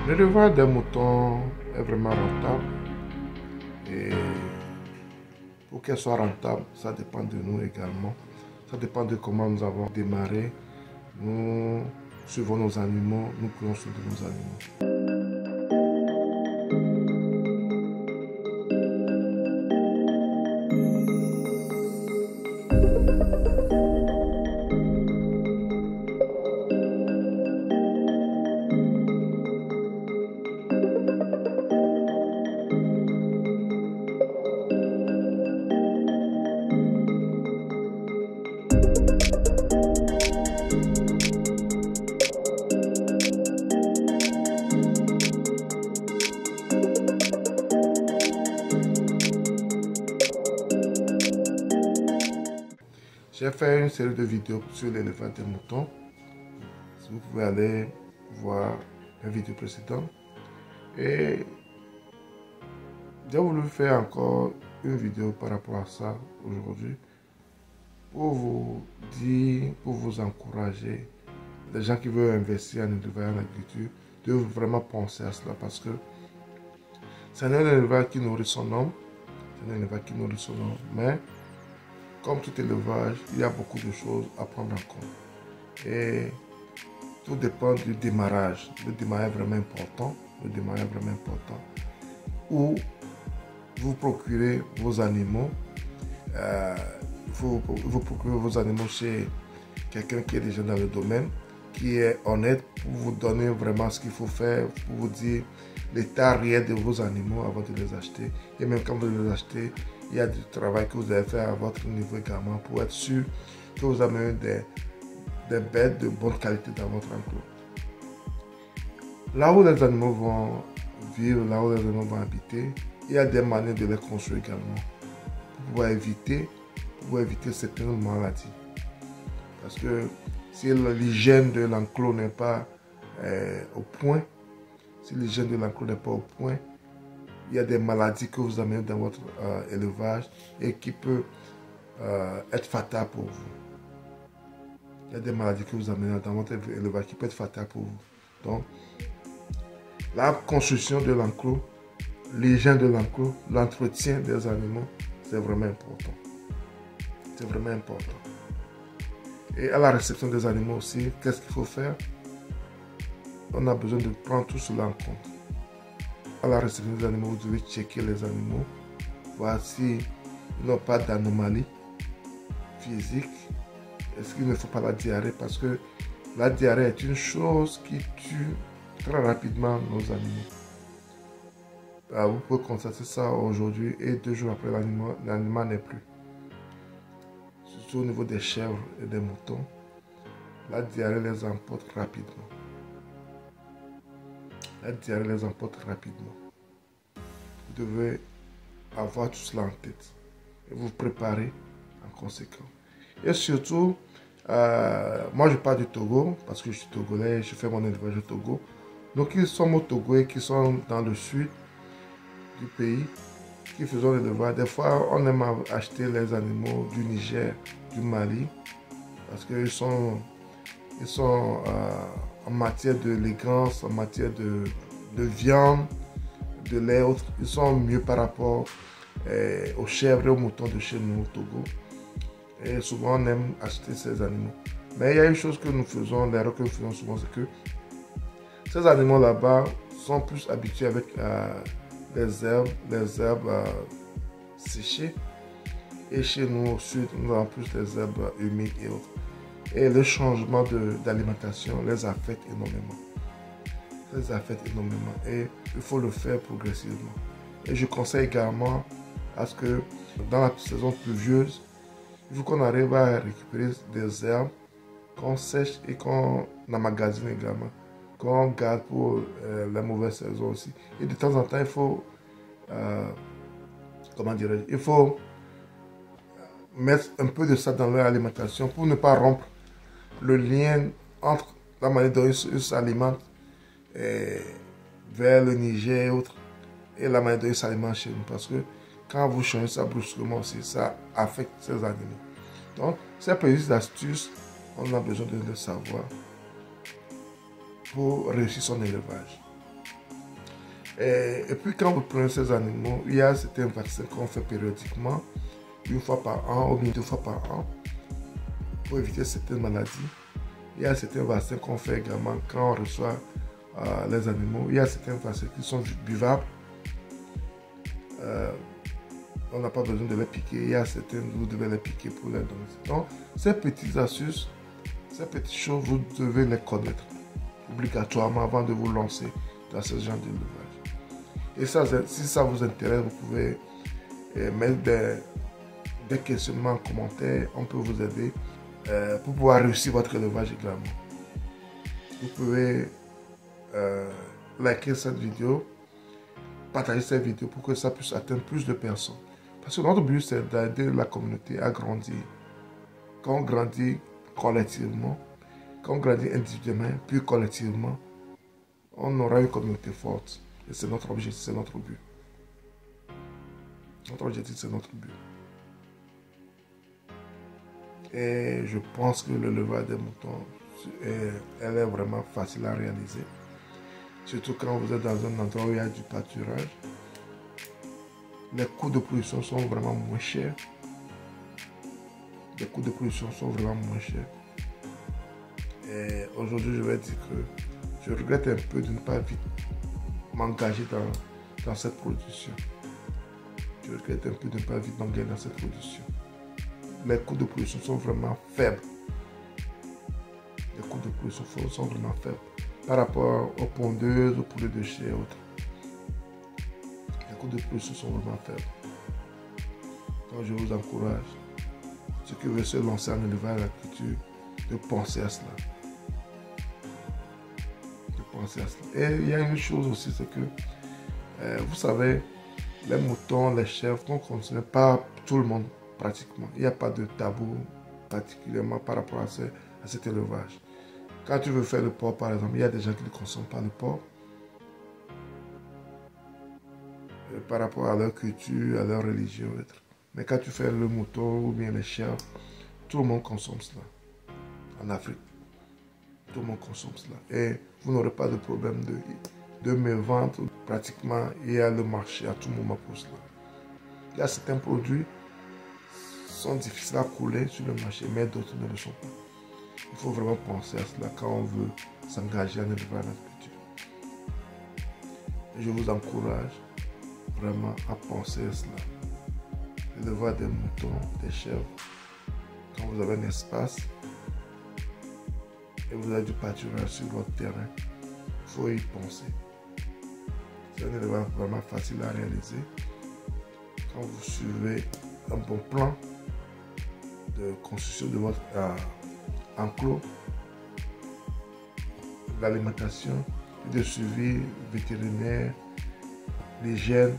L'élevage des moutons est vraiment rentable et pour qu'elle soit rentable, ça dépend de nous également. Ça dépend de comment nous avons démarré. Nous suivons nos animaux, nous prenons soin de nos animaux. J'ai fait une série de vidéos sur l'élevage des moutons. Si vous pouvez aller voir la vidéo précédente. Et j'ai voulu faire encore une vidéo par rapport à ça aujourd'hui. Pour vous dire, pour vous encourager, les gens qui veulent investir en élevage, en agriculture, de vraiment penser à cela parce que c'est un élevage qui nourrit son homme. C'est un élevage qui nourrit son homme. Mais comme tout élevage, il y a beaucoup de choses à prendre en compte. Et tout dépend du démarrage. Le démarrage est vraiment important. Le démarrage est vraiment important. Où vous procurez vos animaux. Vous procurez vos animaux chez quelqu'un qui est déjà dans le domaine, qui est honnête pour vous donner vraiment ce qu'il faut faire, pour vous dire l'état réel de vos animaux avant de les acheter. Et même quand vous les achetez, il y a du travail que vous allez faire à votre niveau également pour être sûr que vous amenez des bêtes de bonne qualité dans votre enclos. Là où les animaux vont vivre, là où les animaux vont habiter, il y a des manières de les construire également pour pouvoir éviter certaines maladies. Parce que si l'hygiène de l'enclos n'est pas au point, si l'hygiène de l'enclos n'est pas au point, il y a des maladies que vous amenez dans votre élevage et qui peuvent être fatales pour vous. Il y a des maladies que vous amenez dans votre élevage qui peuvent être fatales pour vous. Donc, la construction de l'enclos, l'hygiène de l'enclos, l'entretien des animaux, c'est vraiment important. C'est vraiment important. Et à la réception des animaux aussi, qu'est-ce qu'il faut faire? On a besoin de prendre tout cela en compte. À la réception des animaux, vous devez checker les animaux, voir s'ils n'ont pas d'anomalie physique. Est-ce qu'il ne faut pas la diarrhée? Parce que la diarrhée est une chose qui tue très rapidement nos animaux. Vous pouvez constater ça aujourd'hui et 2 jours après, l'animal n'est plus. Surtout au niveau des chèvres et des moutons, la diarrhée les emporte rapidement. La diarrhée les emporte rapidement. Vous devez avoir tout cela en tête et vous préparer en conséquence. Et surtout, moi je pars du Togo parce que je suis togolais, je fais mon élevage au Togo. Donc ils sont au Togo et qui sont dans le sud du pays, qui faisons l'élevage. Des fois, on aime acheter les animaux du Niger, du Mali, parce qu'ils sont en matière d'élégance, en matière de viande, de lait, autres, ils sont mieux par rapport aux chèvres et aux moutons de chez nous au Togo. Et souvent, on aime acheter ces animaux. Mais il y a une chose que nous faisons, l'erreur que nous faisons souvent, c'est que ces animaux là-bas sont plus habitués avec les herbes séchées. Et chez nous au sud, nous avons plus les herbes humides et autres. Et le changement d'alimentation les affecte énormément. Les affecte énormément. Et il faut le faire progressivement. Et je conseille également à ce que dans la saison pluvieuse, il faut qu'on arrive à récupérer des herbes qu'on sèche et qu'on emmagasine également. Qu'on garde pour la mauvaise saison aussi. Et de temps en temps, il faut, il faut mettre un peu de ça dans leur alimentation pour ne pas rompre le lien entre la manière dont ils s'alimentent vers le Niger et autres et la manière dont ils s'alimentent chez nous. Parce que quand vous changez ça brusquement aussi, ça affecte ces animaux. Donc, ces petites astuces, on a besoin de le savoir pour réussir son élevage. Et puis quand vous prenez ces animaux, il y a certains vaccins qu'on fait périodiquement, une fois par an ou bien 2 fois par an, pour éviter certaines maladies. Il y a certains vaccins qu'on fait également quand on reçoit les animaux. Il y a certains vaccins qui sont buvables. On n'a pas besoin de les piquer. Il y a certains, vous devez les piquer pour les donner. Donc, ces petites astuces, ces petites choses, vous devez les connaître obligatoirement avant de vous lancer dans ce genre d'élevage. Et ça, si ça vous intéresse, vous pouvez mettre des questionnements en commentaire. On peut vous aider pour pouvoir réussir votre élevage également. Vous pouvez liker cette vidéo, partager cette vidéo pour que ça puisse atteindre plus de personnes. Parce que notre but, c'est d'aider la communauté à grandir. Quand on grandit collectivement, quand on grandit individuellement, puis collectivement, on aura une communauté forte. Et c'est notre objectif, c'est notre but. Notre objectif, c'est notre but. Et je pense que l'élevage des moutons, elle est vraiment facile à réaliser. Surtout quand vous êtes dans un endroit où il y a du pâturage. Les coûts de production sont vraiment moins chers. Les coûts de production sont vraiment moins chers. Et aujourd'hui, je vais dire que je regrette un peu de ne pas vite m'engager dans cette production. Je regrette un peu de ne pas vite m'engager dans cette production. Les coûts de production sont vraiment faibles. Les coûts de production sont vraiment faibles par rapport aux pondeuses, aux poulets de chair et autres. Les coûts de production sont vraiment faibles. Donc je vous encourage, ceux qui veulent se lancer en élevage à l'agriculture, de penser à cela. De penser à cela. Et il y a une chose aussi, c'est que, vous savez, les moutons, les chèvres, on ne consomme pas tout le monde pratiquement. Il n'y a pas de tabou particulièrement par rapport à cet élevage. Quand tu veux faire le porc, par exemple, il y a des gens qui ne consomment pas le porc. Par rapport à leur culture, à leur religion. Mais quand tu fais le mouton ou bien les chèvres, tout le monde consomme cela. En Afrique, tout le monde consomme cela. Et vous n'aurez pas de problème de mévente. Pratiquement, il y a le marché à tout moment pour cela. Il y a certains produits qui sont difficiles à couler sur le marché, mais d'autres ne le sont pas. Il faut vraiment penser à cela quand on veut s'engager en élevage en agriculture. Je vous encourage vraiment à penser à cela. L'élevage des moutons, des chèvres, quand vous avez un espace et vous avez du pâturage sur votre terrain, il faut y penser. C'est un élevage vraiment facile à réaliser. Quand vous suivez un bon plan de construction de votre enclos, l'alimentation, de suivi vétérinaire, l'hygiène,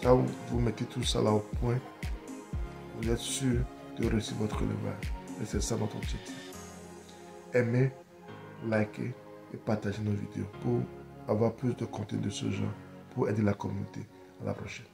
quand vous mettez tout ça là au point, vous êtes sûr de réussir votre élevage. Et c'est ça notre objectif. Aimez, likez et partagez nos vidéos pour avoir plus de contenu de ce genre, pour aider la communauté. À la prochaine.